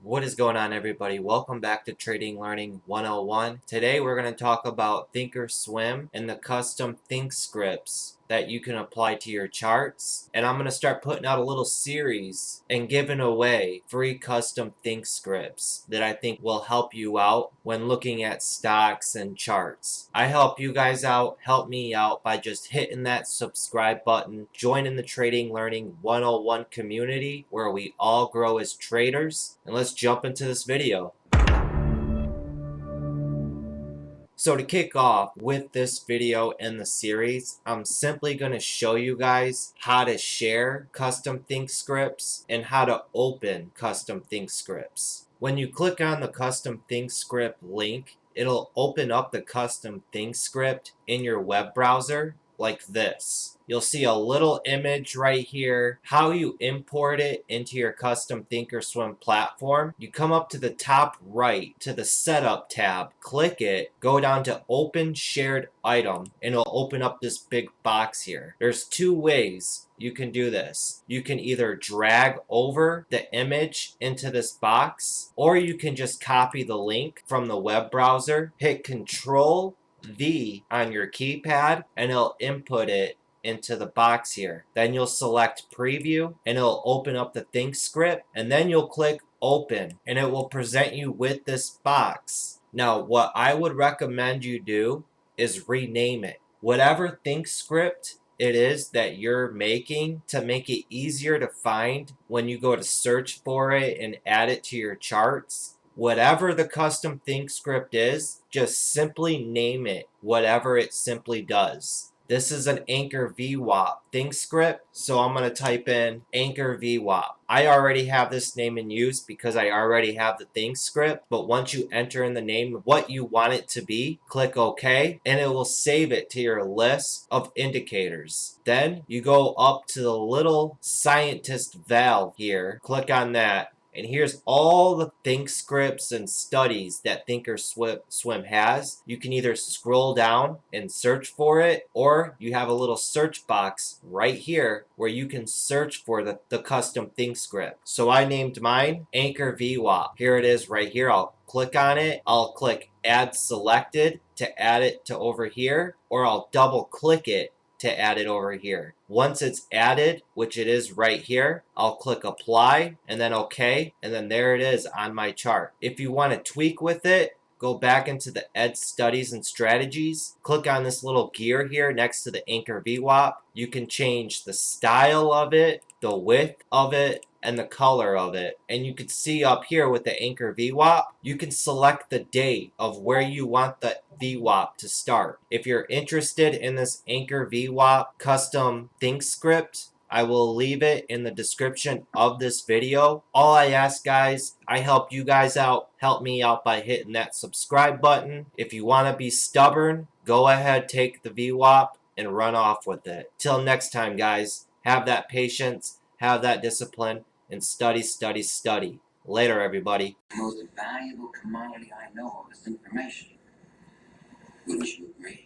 What is going on, everybody? Welcome back to Trading Learning 101. Today we're going to talk about ThinkorSwim and the custom think scripts that you can apply to your charts. And I'm going to start putting out a little series and giving away free custom think scripts that I think will help you out when looking at stocks and charts. I help you guys out, help me out by just hitting that subscribe button, joining the Trading Learning 101 community where we all grow as traders. And let's jump into this video. So to kick off with this video in the series, I'm simply going to show you guys how to share custom think scripts and how to open custom think scripts. When you click on the custom think script link, it'll open up the custom think script in your web browser like this. You'll see a little image right here, how you import it into your custom ThinkorSwim platform. You come up to the top right to the setup tab, click it, go down to open shared item, and it'll open up this big box here. There's two ways you can do this. You can either drag over the image into this box, or you can just copy the link from the web browser, hit Control-V on your keypad, and it'll input it into the box here. Then you'll select preview and it'll open up the think script, and then you'll click open and it will present you with this box. Now what I would recommend you do is rename it. Whatever think script it is that you're making, to make it easier to find when you go to search for it and add it to your charts, whatever the custom think script is, just simply name it whatever it simply does. This is an Anchored Vwap think script, so I'm going to type in Anchored Vwap. I already have this name in use because I already have the think script, but once you enter in the name of what you want it to be, click OK, and it will save it to your list of indicators. Then you go up to the little scientist valve here, click on that, and here's all the think scripts and studies that ThinkorSwim has. You can either scroll down and search for it, or you have a little search box right here where you can search for the custom think script. So I named mine Anchored Vwap. Here it is right here. I'll click on it. I'll click Add Selected to add it to over here, or I'll double click it to add it over here. Once it's added, which it is right here, I'll click apply and then OK, and then there it is on my chart. If you want to tweak with it, go back into the Ed Studies and Strategies, click on this little gear here next to the Anchored Vwap. You can change the style of it, the width of it, and the color of it. And you can see up here with the Anchored Vwap, you can select the date of where you want the VWAP to start. If you're interested in this Anchored Vwap custom think script, I will leave it in the description of this video. All I ask, guys, I help you guys out. Help me out by hitting that subscribe button. If you want to be stubborn, go ahead, take the VWAP and run off with it. Till next time, guys, have that patience, have that discipline, and study, study, study. Later, everybody. The most valuable commodity I know of is information. Wouldn't you agree?